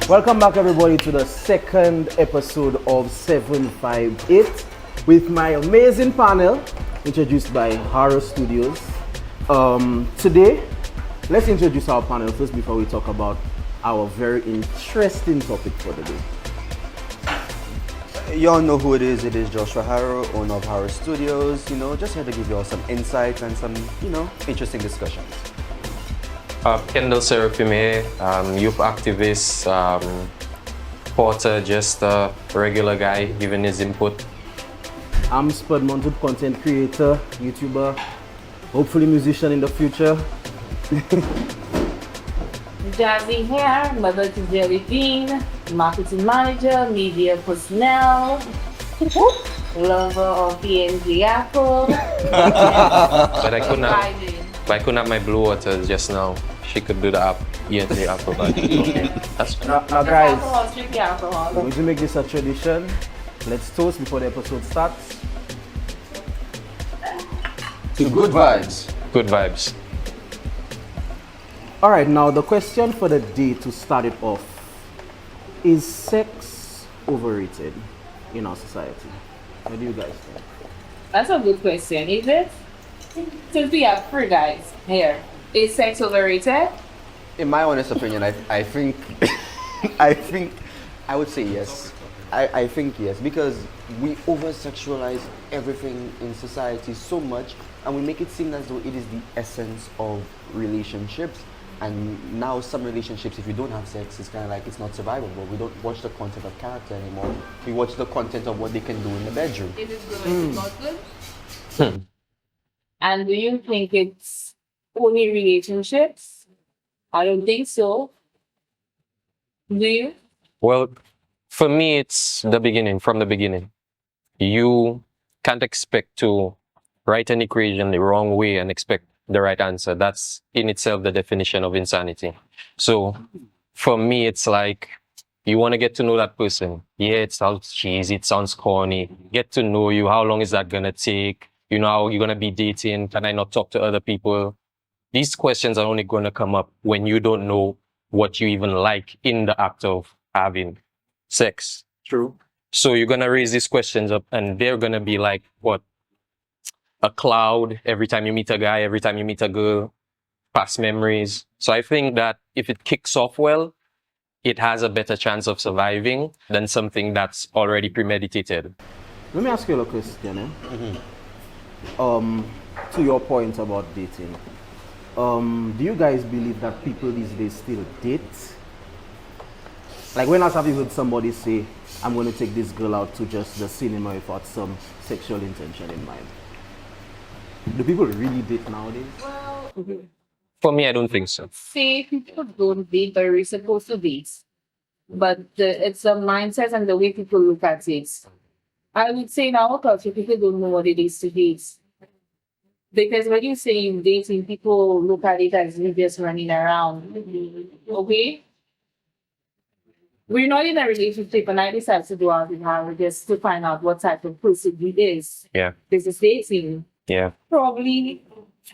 Welcome back, everybody, to the second episode of 758 with my amazing panel introduced by Horror Studios. Today, let's introduce our panel first before we talk about our very interesting topic for the day. Y'all know who it is. It is Joshua Harrow, owner of Horror Studios. Just here to give you all some insight and some, interesting discussions. Kendall Serafime, youth activist, porter, just a regular guy giving his input. I'm Spud Mounted, content creator, YouTuber, hopefully musician in the future. Jazzy here, mother to Jerry Dean, marketing manager, media personnel, lover of PNG Apple. But I couldn't have my blue water just now. She could do the app, PNG Apple. But okay, that's fine. Now guys, Alcohol, strictly alcohol. we're going to make this a tradition. Let's toast before the episode starts. To good vibes. Good vibes. All right, now the question for the day to start it off: is sex overrated in our society? What do you guys think? That's a good question, is it? Since we have three guys here, is sex overrated? In my honest opinion, I think, I would say yes. I think yes, because we over-sexualize everything in society so much, and we make it seem as though it is the essence of relationships. And now some relationships, if you don't have sex, it's kind of like it's not survivable. We don't watch the content of character anymore. We watch the content of what they can do in the bedroom. Is it good? Is it not good? And do you think it's only relationships? I don't think so. Do you? Well, for me, it's the beginning, from the beginning. You can't expect to write an equation the wrong way and expect the right answer. That's in itself the definition of insanity. So for me, it's like you want to get to know that person. Yeah, it sounds cheesy, it sounds corny. Get to know you. How long is that going to take? How you're going to be dating? Can I not talk to other people? These questions are only going to come up when you don't know what you even like in the act of having sex. True. So you're going to raise these questions up and they're going to be like, what? A cloud every time you meet a guy, every time you meet a girl, past memories. So I think that if it kicks off well, it has a better chance of surviving than something that's already premeditated. Let me ask you a question. To your point about dating, do you guys believe that people these days still date? Like, when have you heard somebody say, I'm going to take this girl out to just the cinema without some sexual intention in mind? Do people really date nowadays? Well, For me, I don't think so. say people don't date, but we're supposed to date. But it's the mindset and the way people look at it. I would say in our culture, people don't know what it is to date. Because when you say you're dating, people look at it as you just running around. Okay? We're not in a relationship, and I decided to go out with her just to find out what type of person he is. Yeah. This is dating. Yeah. Probably,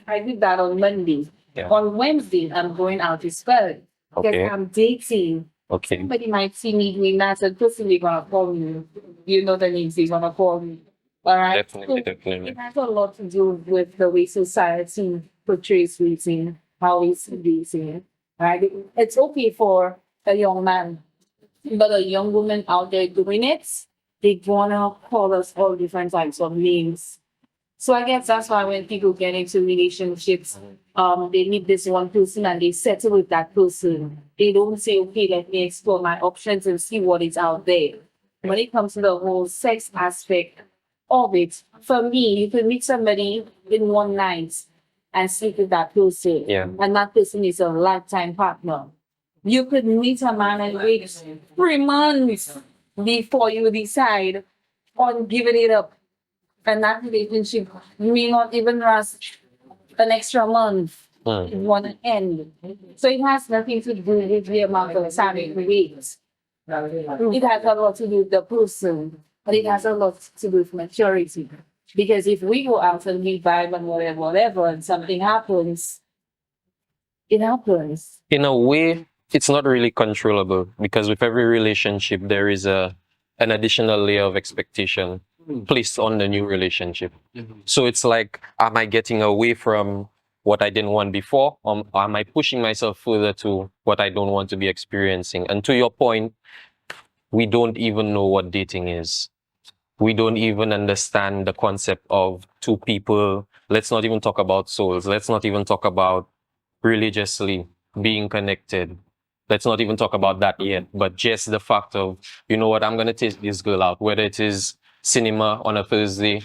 I did that on Monday. Yeah. On Wednesday, I'm going out as well. Because Okay. I'm dating. Okay. Somebody might see me doing that, and personally gonna call me. You know the names they're gonna call me. All right. Definitely, So definitely. it has a lot to do with the way society portrays dating, how we see dating. Right? It's okay for a young man, but a young woman out there doing it, they wanna call us all different types of names. So I guess that's why when people get into relationships, they meet this one person and they settle with that person. They don't say, okay, let me explore my options and see what is out there. When it comes to the whole sex aspect of it, for me, you can meet somebody in one night and sleep with that person. Yeah. And that person is a lifetime partner. You could meet a man and wait 3 months before you decide on giving it up. And that relationship may not even last an extra month. It want to end. So it has nothing to do with the amount of time it waits. It has a lot to do with the person, but it has a lot to do with maturity. Because if we go out and we vibe and whatever, and something happens, it happens. In a way, it's not really controllable, because with every relationship there is an additional layer of expectation placed on the new relationship. So it's like, am I getting away from what I didn't want before, or am I pushing myself further to what I don't want to be experiencing? And to your point, we don't even know what dating is. We don't even understand the concept of two people. Let's not even talk about souls. Let's not even talk about religiously being connected. Let's not even talk about that yet. But just the fact of, you know what, I'm going to take this girl out, whether it is cinema on a Thursday,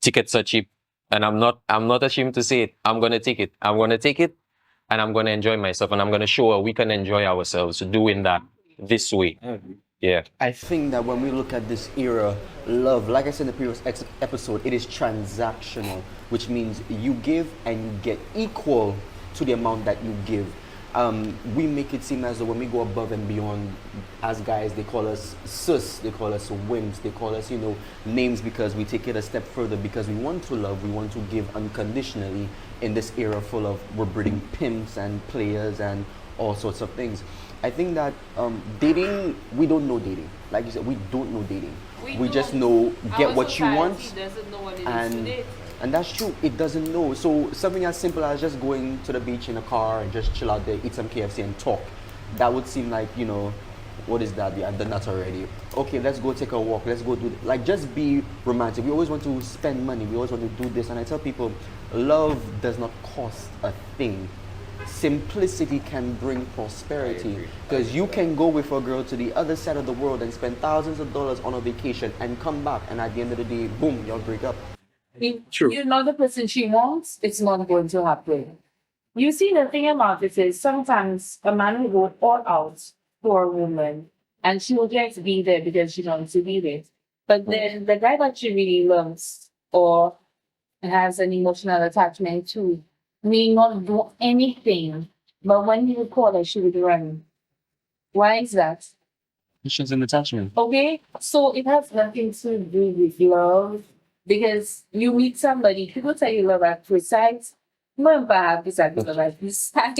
tickets are cheap. And I'm not ashamed to say it. I'm going to take it. I'm going to take it, and I'm going to enjoy myself, and I'm going to show her we can enjoy ourselves doing that this way. Yeah. I think that when we look at this era, love, like I said in the previous episode, it is transactional, which means you give and you get equal to the amount that you give. We make it seem as though when we go above and beyond, as guys, they call us sus, they call us wimps, they call us, names, because we take it a step further, because we want to love, we want to give unconditionally in this era full of, we're breeding pimps and players and all sorts of things. I think that dating, we don't know dating. Like you said, we don't know dating. We just know get what you want. Doesn't know what it is and today. and that's true. It doesn't know. So something as simple as just going to the beach in a car and just chill out there, eat some KFC and talk. That would seem like, what is that? Yeah, I've done that already. Okay, let's go take a walk. Let's go do like just be romantic. We always want to spend money. We always want to do this. And I tell people, love does not cost a thing. Simplicity can bring prosperity, because you can go with a girl to the other side of the world and spend thousands of dollars on a vacation and come back, and at the end of the day, boom, y'all break up. If you're not the person she wants, it's not going to happen. You see, the thing about it is sometimes a man will go all out for a woman and she will just be there because she wants to be there. But then the guy that she really loves or has an emotional attachment to may not do anything, but when you call her, she will run. Why is that? She's an attachment. Okay, so it has nothing to do with love, because you meet somebody, people tell you love at first sight. Remember, love at first sight,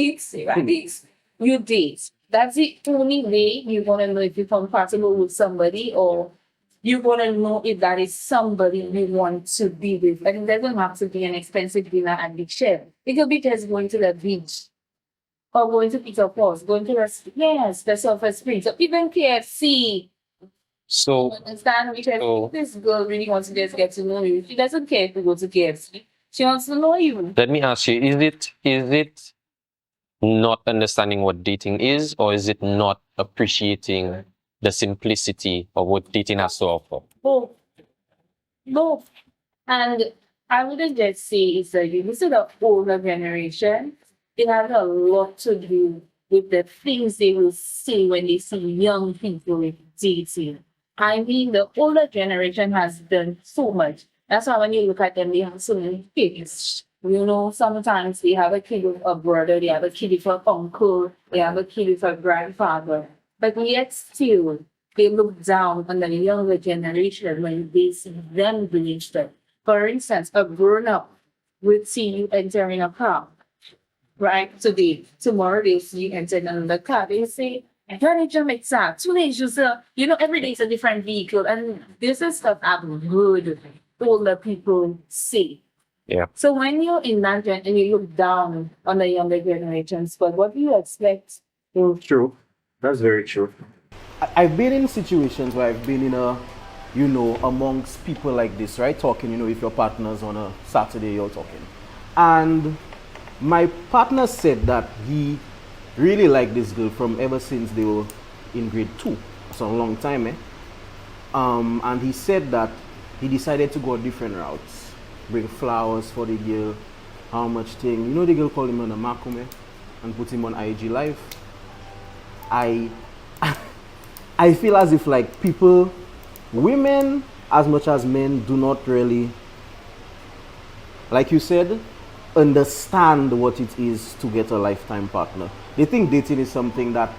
right? You date. That's the only way you're gonna know if you're compatible with somebody, or you're gonna know if that is somebody you want to be with. And it doesn't have to be an expensive dinner at the chef. It could be just going to the beach, or going to Peter Paul's, going to the Surface Spring. So even KFC. So, Understand? Because this girl really wants to just get to know you. She doesn't care if you go to KFC. She wants to know you. let me ask you, is it not understanding what dating is, or is it not appreciating the simplicity of what dating has to offer? Both. Both. And I wouldn't just say it's that you listen to the older generation, it has a lot to do with the things they will say when they see young people dating. I mean, the older generation has done so much. That's why when you look at them, they have so many kids. Sometimes they have a kid with a brother, they have a kid with an uncle, they have a kid with a grandfather. But yet still, they look down on the younger generation when they see them doing stuff. For instance, a grown-up would see you entering a car, right? Today. Tomorrow they'll see you entering another car. They say, every day is a different vehicle. And this is stuff I've heard older people say. Yeah. So when you're in that and you look down on the younger generations, but what do you expect? True. That's very true. I've been in situations where I've been in amongst people like this, right? Talking, if your partner's on a Saturday, you're talking. And my partner said that he really liked this girl from ever since they were in grade 2. That's a long time, eh? And he said that he decided to go different routes. Bring flowers for the girl, how much thing. The girl called him on a Makume and put him on IG Live. I feel as if like people, women as much as men, do not really, like you said, understand what it is to get a lifetime partner. They think dating is something that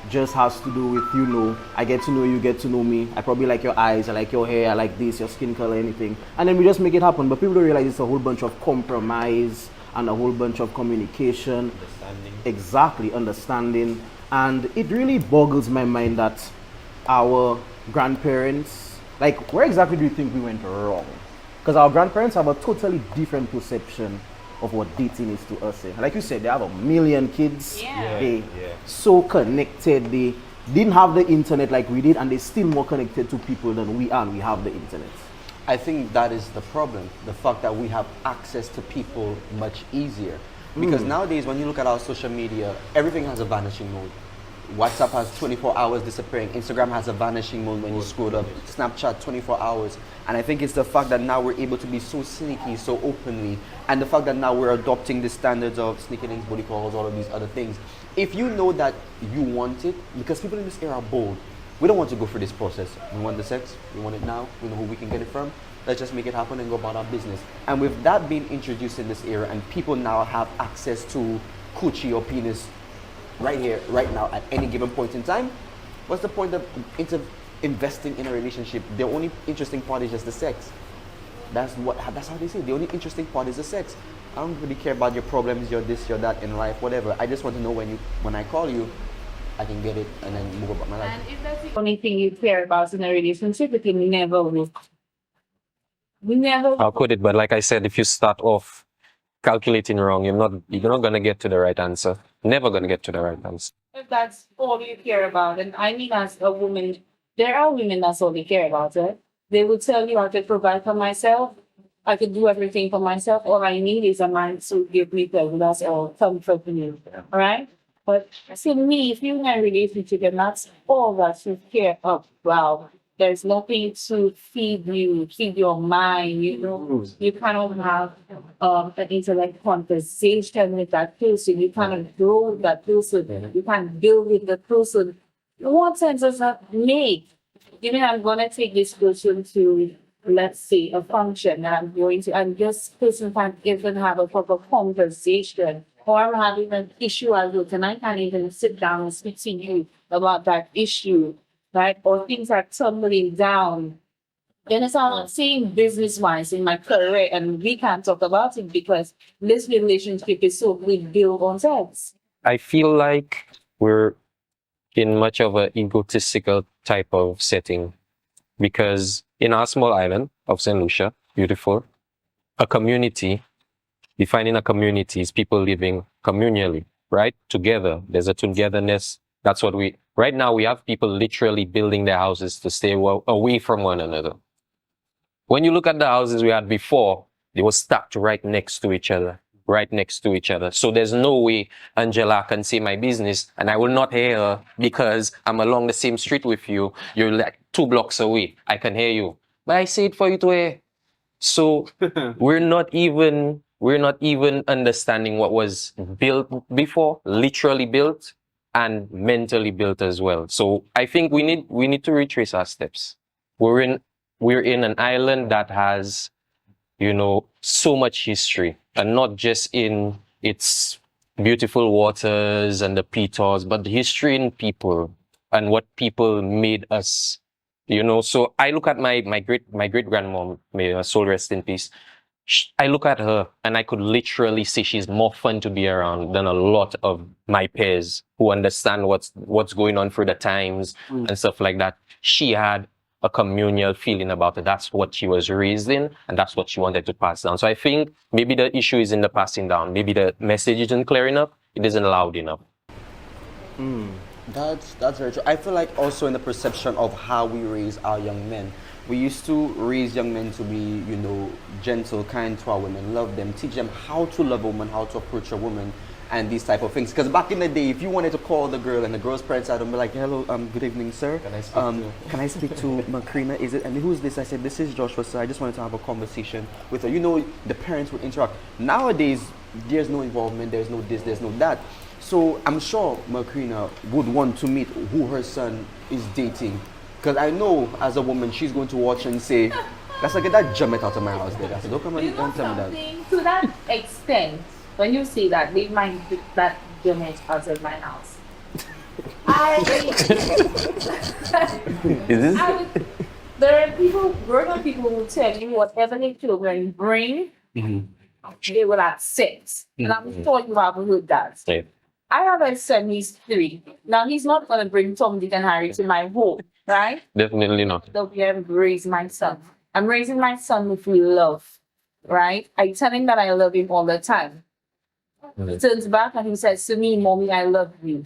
just has to do with, I get to know you, get to know me. I probably like your eyes, I like your hair, I like this, your skin color, anything. And then we just make it happen. But people don't realize it's a whole bunch of compromise and a whole bunch of communication. Understanding. Exactly, understanding. And it really boggles my mind that our grandparents, like, where exactly do you think we went wrong? Because our grandparents have a totally different perception of what dating is to us. Like you said, they have a million kids. Yeah. They so connected. They didn't have the internet like we did, and they're still more connected to people than we are, and we have the internet. I think that is the problem. The fact that we have access to people much easier. Because nowadays, when you look at our social media, everything has a vanishing mode. WhatsApp has 24 hours disappearing. Instagram has a vanishing mode when you scroll up. Snapchat, 24 hours. And I think it's the fact that now we're able to be so sneaky, so openly. And the fact that now we're adopting the standards of sneaky links, booty calls, all of these other things. If you know that you want it, because people in this era are bold. We don't want to go through this process. We want the sex. We want it now. We know who we can get it from. Let's just make it happen and go about our business. And with that being introduced in this era, and people now have access to coochie or penis right here, right now, at any given point in time, what's the point of investing in a relationship? The only interesting part is just the sex. That's how they say. The only interesting part is the sex. I don't really care about your problems, your this, your that in life, whatever. I just want to know when I call you, I can get it and then move about my life. And if that's the only thing you care about in a relationship, it can never work. We never. I'll put it, but like I said, if you start off calculating wrong, you're not gonna get to the right answer. Never gonna get to the right answer. If that's all you care about, and I mean, as a woman, there are women that's all they care about it. They will tell you, I could provide for myself, I could do everything for myself. All I need is a man to give me pleasure. That's all. Comfort me. All right. But see me, if you're in a relationship and that's all that you care about, there's nothing to feed your mind, you know. You kind of have an intellect conversation with that person. You kind of grow with that person. You kind of build with the person. What sense does that make? Even I'm gonna take this person to, let's say, a function, and this person can't even have a proper conversation, or I'm having an issue at work and I can't even sit down and speak to you about that issue, right? Or things are tumbling down. Then it's all I'm saying business wise in my career, and we can't talk about it because this relationship is so built on sex. I feel like we're in much of an egotistical type of setting because in our small island of St. Lucia, beautiful, a community, defining a community is people living communally, right? Together. There's a togetherness. That's what right now we have people literally building their houses to stay away from one another. When you look at the houses we had before, they were stacked right next to each other. So there's no way Angela can say my business and I will not hear her because I'm along the same street with you. You're like 2 blocks away. I can hear you. But I say it for you to hear. So we're not even understanding what was built before, literally built and mentally built as well. So I think we need to retrace our steps. We're in an island that has, so much history, and not just in its beautiful waters and the peaters, but the history in people and what people made us, So I look at my great grandmom, may her soul rest in peace. I look at her and I could literally see she's more fun to be around than a lot of my peers who understand what's going on through the times and stuff like that. She had a communal feeling about it. That's what she was raised in, and that's what she wanted to pass down. So I think maybe the issue is in the passing down. Maybe the message isn't clear enough. It isn't loud enough. That's very true. I feel like also in the perception of how we raise our young men. We used to raise young men to be, gentle, kind to our women, love them, teach them how to love a woman, how to approach a woman, and these type of things. Because back in the day, if you wanted to call the girl and the girl's parents out and be like, hello, good evening, sir. Can I speak to Macrina? Is it? And who's this? I said, this is Joshua, sir. I just wanted to have a conversation with her. The parents would interact. Nowadays, there's no involvement. There's no this, there's no that. So I'm sure Macrina would want to meet who her son is dating. Because I know, as a woman, she's going to watch and say, let's get that jummet out of my house there. I said, don't come and don't tell me that. To that extent, when you say that, they might put that jummet out of my house. There are grown-up people who tell you whatever their children bring, they will accept. And I'm sure you have heard that. Yeah. I have a son, he's 3. Now, he's not going to bring Tom, Dick, and Harry to my home, right? Definitely not. The way I raise my son. I'm raising my son with love, right? I tell him that I love him all the time. He turns back and he says to me, Mommy, I love you.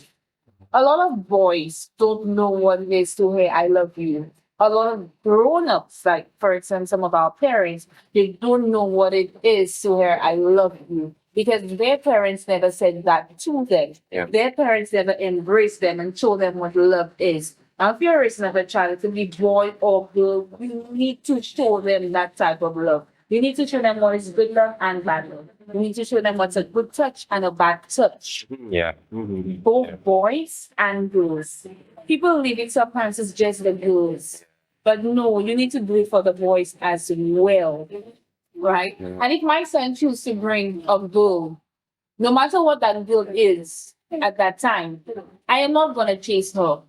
A lot of boys don't know what it is to hear I love you. A lot of grown-ups, like for example, some of our parents, they don't know what it is to hear I love you because their parents never said that to them. Yeah. Their parents never embraced them and told them what love is. Now, if you're raising up a child to be boy or girl, you need to show them that type of love. You need to show them what is good love and bad love. You need to show them what's a good touch and a bad touch. Yeah. Both boys and girls. People leave it sometimes it's just the girls. But no, you need to do it for the boys as well. Right? And if my son chooses to bring a girl, no matter what that girl is at that time, I am not gonna chase her.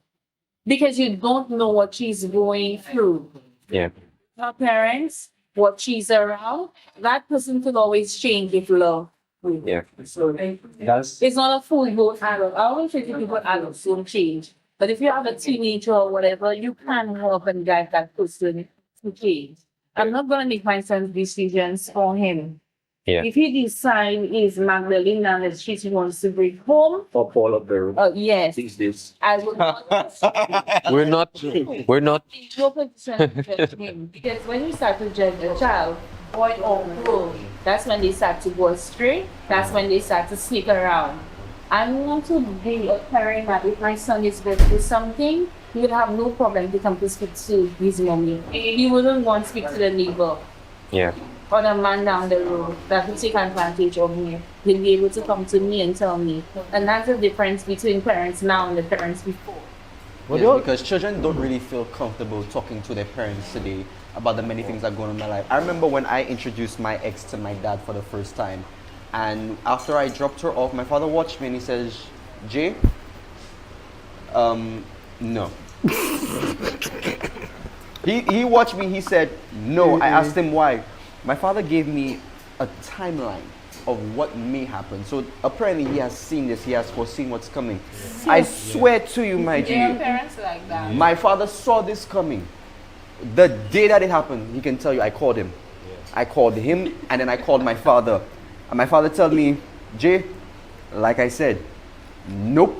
Because you don't know what she's going through. Yeah. Her parents, what she's around, that person could always change with love. Yeah. That's It's not a full boat adult. I always say to people adults don't change. But if you have a teenager or whatever, you can help and guide that person to change. I'm not gonna make my son's decisions for him. Yeah. If he decides he's Magdalene and the street he wants to bring home, for Paul of the yes, these days. I would not We're not no position to judge him. Because when you start to judge a child, boy or girl, that's when they start to go astray. That's when they start to sneak around. I want to be a parent that if my son is going through something, he would have no problem to come to speak to his mommy. He wouldn't want to speak to the neighbor yeah. or the man down the road that would take advantage of me. He'll be able to come to me and tell me. And that's the difference between parents now and the parents before. Yes, because children don't really feel comfortable talking to their parents today about the many things that go on in my life. I remember when I introduced my ex to my dad for the first time, and after I dropped her off, my father watched me and he says, Jay, no. he watched me, he said, no. I asked him why. My father gave me a timeline of what may happen. So apparently he has seen this, he has foreseen what's coming. I swear to you, my G, Their parents like that. my father saw this coming. The day that it happened, he can tell you I called him. I called him and then I called my father. And my father told me, Jay, like I said, nope.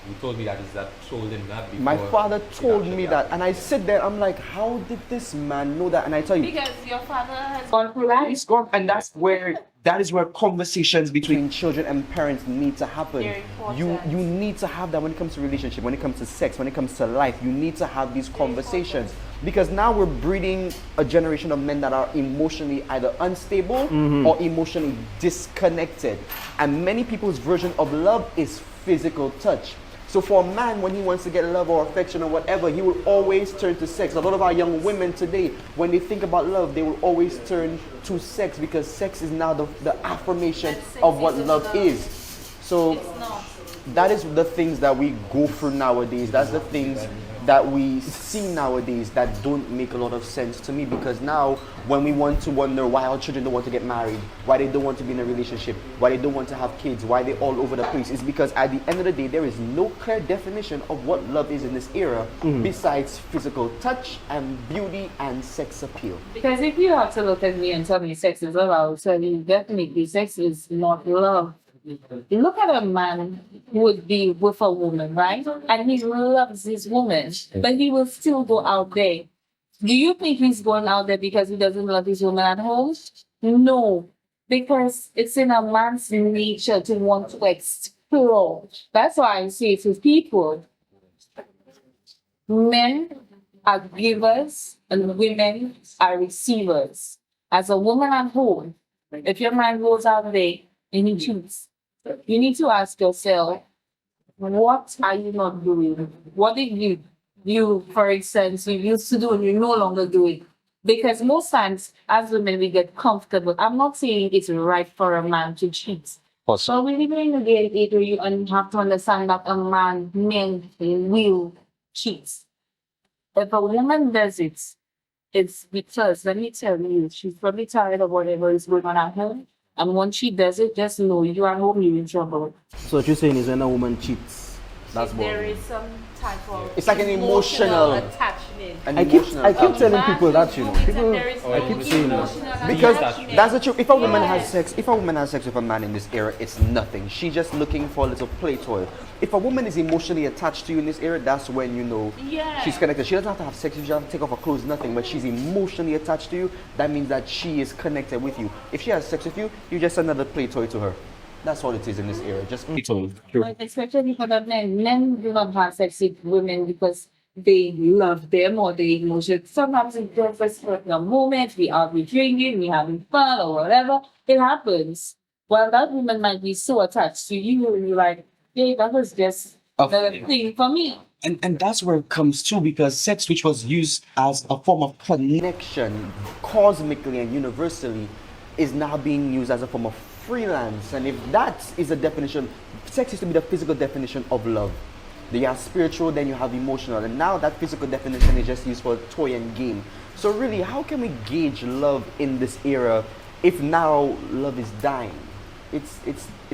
You told me that is that told him that before. My father told me actually that, and I sit there, I'm like, how did this man know that? And I tell you, Because your father has gone through life. It's gone, and that is where conversations between between children and parents need to happen. Very important. You need to have that when it comes to relationship, when it comes to sex, when it comes to life. You need to have these conversations because now we're breeding a generation of men that are emotionally either unstable or emotionally disconnected. And many people's version of love is physical touch. So for a man, when he wants to get love or affection or whatever, he will always turn to sex. A lot of our young women today, when they think about love, they will always turn to sex because sex is now the affirmation of what love is. So It's not. that is the things that we go through nowadays. That's the things that we see nowadays that don't make a lot of sense to me because now when we want to wonder why our children don't want to get married, why they don't want to be in a relationship, why they don't want to have kids, why they're all over the place, it's because at the end of the day there is no clear definition of what love is in this era besides physical touch and beauty and sex appeal. Because if you have to look at me and tell me sex is love, I will tell you definitely sex is not love. Look at a man who would be with a woman, right? And he loves his woman, but he will still go out there. Do you think he's going out there because he doesn't love his woman at home? No, because it's in a man's nature to want to explore. That's why I say to people, men are givers and women are receivers. As a woman at home, if your man goes out there and he cheats, you need to ask yourself, what are you not doing? What did you, for instance, you used to do and you no longer do it? Because most times, as women, we get comfortable. I'm not saying it's right for a man to cheat. Also, So we live in a day and age where you have to understand that men will cheat. If a woman does it, it's because, let me tell you, she's probably tired of whatever is going on at home. And once she does it, just know you are home, you're in trouble. So what you're saying is when a woman cheats, that's If there boring. is some type of It's like an emotional attachment. an I keep emotional telling attachment. people that, you know. People, I keep saying that. Because Attachment. that's the truth. If a woman has Yes. sex, if a woman has sex with a man in this era, it's nothing. She's just looking for a little play toy. If a woman is emotionally attached to you in this era, that's when you know Yeah. she's connected. She doesn't have to have sex. She doesn't have to take off her clothes, nothing. But she's emotionally attached to you. That means that she is connected with you. If she has sex with you, you're just another play toy to her. That's all it is in this era. Just Like, especially for the men. Men do not have sex with women because they love them or they emotion. Sometimes it's just for a moment, we are we drinking, we having fun or whatever. It happens. Well, that woman might be so attached to you, and you're like, hey, that was just the thing for me. And that's where it comes to, because sex, which was used as a form of connection, cosmically and universally, is now being used as a form of freelance. And if that is a definition, sex used to be the physical definition of love. Then you have spiritual, then you have emotional, and now that physical definition is just used for toy and game. So really, how can we gauge love in this era if now love is dying? It's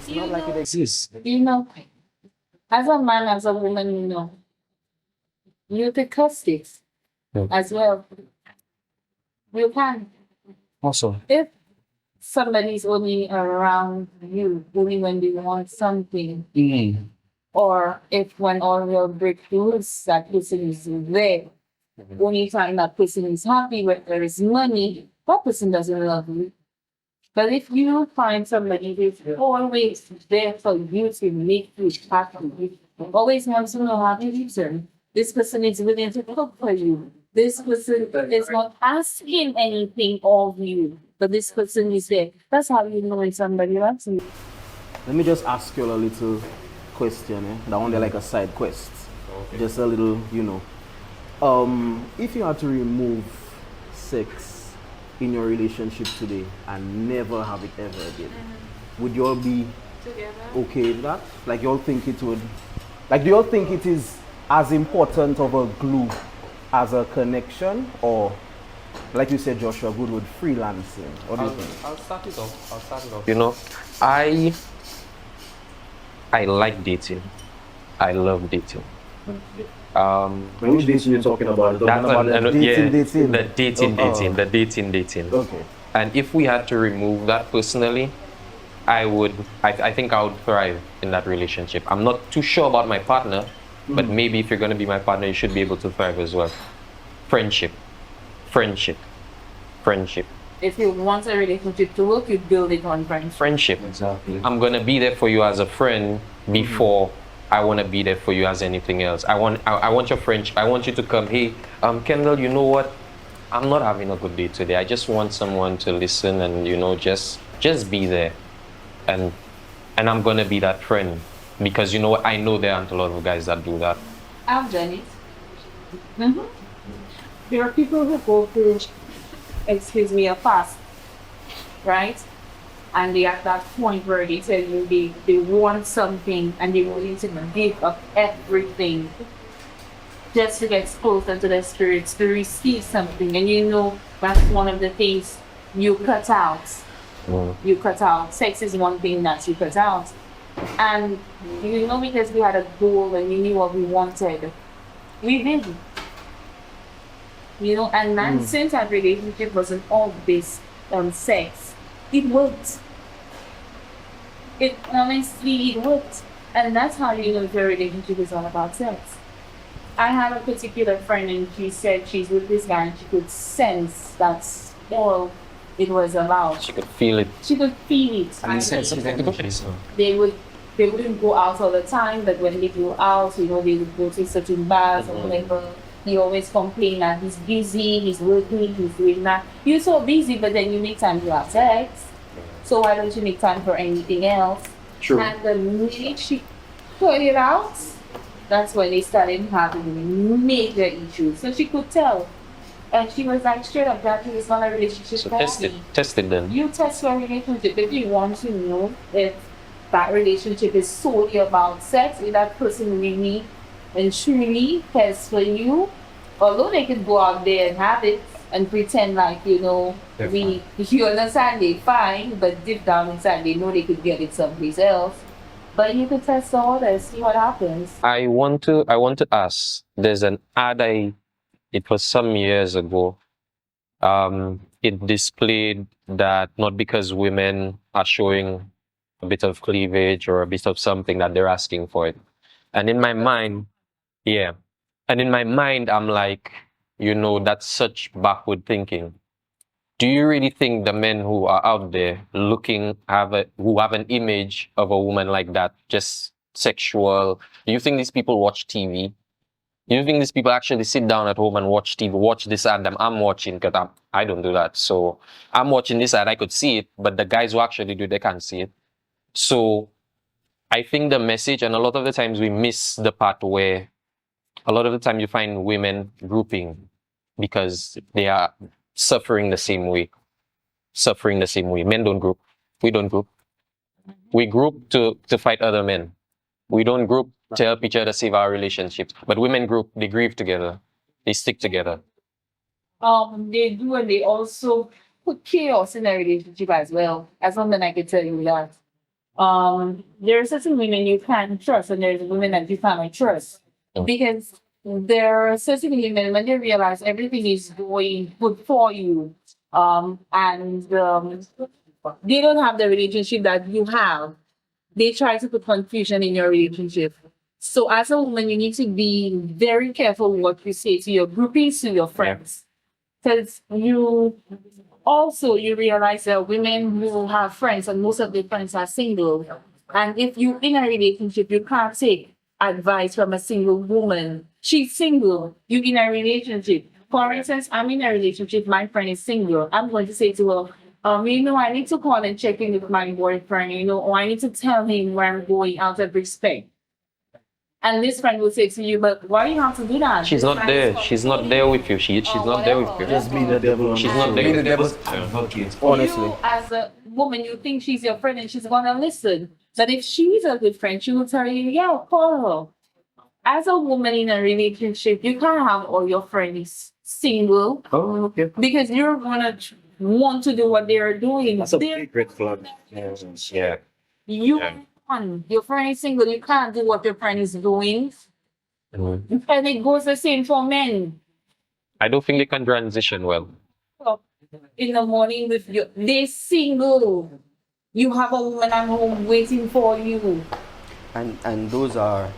You not like know- it exists. You know, as a man, as a woman, you know, you could cuss this Yeah. as well. You can. Also, If somebody's only around you only when they want something, or if when all your breakthroughs, that person is there, only time that person is happy when there is money, that person doesn't love you. But if you find somebody who's always there for you to make you happy, always wants to know how to reason, this person is willing to cook for you. This person is not asking anything of you, but this person is there. That's how you know when somebody loves you. Let me just ask you a little question, that one there like a side quest. Just a little, you know. If you had to remove sex in your relationship today and never have it ever again, would you all be okay with that? Like you all think it would, like do you all think it is as important of a glue as a connection, or like you said, Joshua, good with freelancing? What do you think? I'll start it off. You know, I like dating. I love dating. Which dating you're talking about? That's Dating. the dating. Okay. And if we had to remove that personally, I think I would thrive in that relationship. I'm not too sure about my partner, but maybe if you're going to be my partner, you should be able to thrive as well. Friendship. If you want a relationship to work, you build it on friendship. Friendship. exactly. I'm going to be there for you as a friend before I want to be there for you as anything else. I want your friendship. I want you to come, hey, Kendall, you know what? I'm not having a good day today. I just want someone to listen and, you know, just be there. And I'm going to be that friend. Because, you know what? I know there aren't a lot of guys that do that. I've done it. There are people who go through, a fast, right? And they at that point where they tell you they want something and they're willing to give up everything just to get closer to their spirits, to receive something. And you know, that's one of the things you cut out. You cut out. Sex is one thing that you cut out. And you know, because we had a goal and we knew what we wanted, we did. You know, and since our relationship wasn't all based on sex, it worked. It worked. And that's how you know if your relationship is all about sex. I have a particular friend and she said she's with this guy and she could sense that's all it was about. She could feel it. She could feel it. They wouldn't go out all the time, but when they go out, you know, they would go to certain bars or whatever. He always complain that he's busy, he's working, he's doing that. You're so busy, but then you make time to have sex. So why don't you make time for anything else? True. And the minute she put it out, that's when they started having major issues. So she could tell. And she was like, straight up, that is not a relationship So for test me. it then. You test your relationship if you want to know if that relationship is solely about sex, if that person really and truly cares for you. Although they could go out there and have it and pretend like, you understand they fine, but deep down inside they know they could get it someplace else. But you could test the water, see what happens. I want to ask. There's an ad it was some years ago. It displayed that not because women are showing a bit of cleavage or a bit of something that they're asking for it. And in my mind, yeah. And in my mind, I'm like, that's such backward thinking. Do you really think the men who are out there who have an image of a woman like that, just sexual, do you think these people watch TV? Do you think these people actually sit down at home and watch TV, watch this ad that I'm watching? Because I don't do that. So I'm watching this ad, I could see it, but the guys who actually do, they can't see it. So I think the message, and a lot of the times we miss the part where a lot of the time you find women grouping because they are suffering the same way. Men don't group. We don't group. We group to fight other men. We don't group to help each other save our relationships. But women group, they grieve together. They stick together. They do, and they also put chaos in a relationship as well. As something I can tell you that. There are certain women you can trust, and there's women that you cannot trust. Because there are certain women, when they realize everything is going good for you, and they don't have the relationship that you have, they try to put confusion in your relationship. So as a woman, you need to be very careful what you say to your groupies, to your friends. Because you realize that women who have friends, and most of their friends are single. And if you're in a relationship, you can't take advice from a single woman. She's single, you're in a relationship. For instance, I'm in a relationship, my friend is single. I'm going to say to her, I need to call and check in with my boyfriend, or I need to tell him where I'm going out of respect. And this friend will say to you, but why do you have to do that? She's not there. She's not there with you. She's not there with you. Just be the devil. She's not there. Be the devil's advocate. Honestly. You, as a woman, you think she's your friend and she's gonna listen. But if she's a good friend, she will tell you, yeah, call her. As a woman in a relationship, you can't have all your friends single. Oh, okay. Because you're gonna want to do what they are doing. That's a big red flag. Yeah. Your friend is single, you can't do what your friend is doing. Mm-hmm. And it goes the same for men. I don't think they can transition well. In the morning with you, they're single. You have a woman at home waiting for you. And those are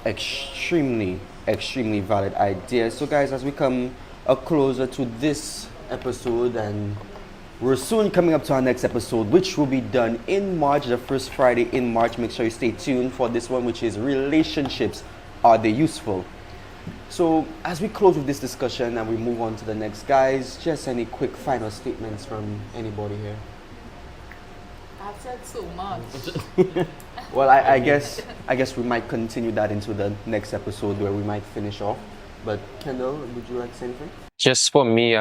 extremely valid ideas. So guys, as we come closer to this episode, and we're soon coming up to our next episode, which will be done in March, the first Friday in March. Make sure you stay tuned for this one, which is relationships, are they useful? So as we close with this discussion and we move on to the next, guys, just any quick final statements from anybody here? I've said so much. Well, I guess we might continue that into the next episode where we might finish off. But Kendall, would you like to say anything? Just for me,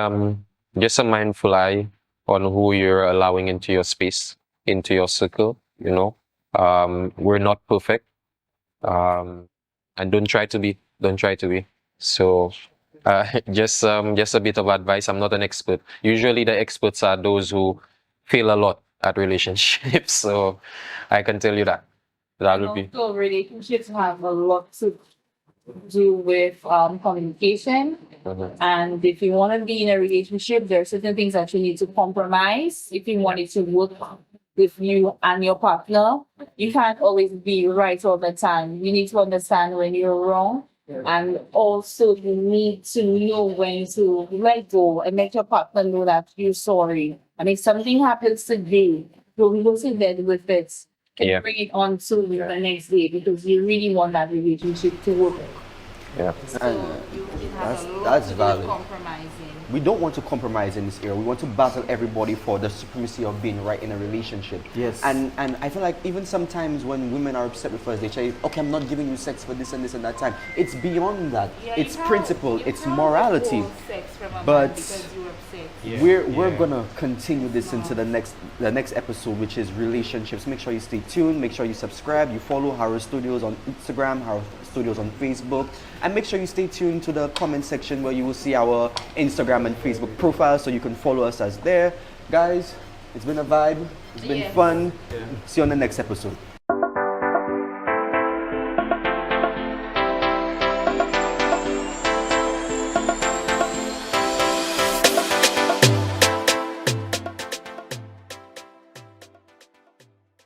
just a mindful eye on who you're allowing into your space, into your circle. We're not perfect, and don't try to be. So, just a bit of advice. I'm not an expert. Usually, the experts are those who fail a lot at relationships. So, I can tell you that. That would be. So relationships have a lot to do with communication. Mhm. And if you want to be in a relationship, there are certain things that you need to compromise. If you want it to work with you and your partner, you can't always be right all the time. You need to understand when you're wrong. And also you need to know when to let go and make your partner know that you're sorry. And if something happens today, don't go to bed with it. Yeah. Bring it on to the next day, because you really want that relationship to work. Yeah. And that's valid. Compromising. We don't want to compromise in this era. We want to battle everybody for the supremacy of being right in a relationship. Yes. And I feel like even sometimes when women are upset with us, they say, okay, I'm not giving you sex for this and that time. It's beyond that. Yeah, it's you can't- principle. you It's can't morality. withhold sex from But because you're upset. Yeah, we're yeah. gonna continue this into the next episode, which is relationships. Make sure you stay tuned. Make sure you subscribe. You follow Horror Studios on Instagram, Horror Studios on Facebook, and make sure you stay tuned to the comment section where you will see our Instagram and Facebook profiles, so you can follow us as there. Guys, it's been a vibe. It's been Yes. fun. Yeah. See you on the next episode.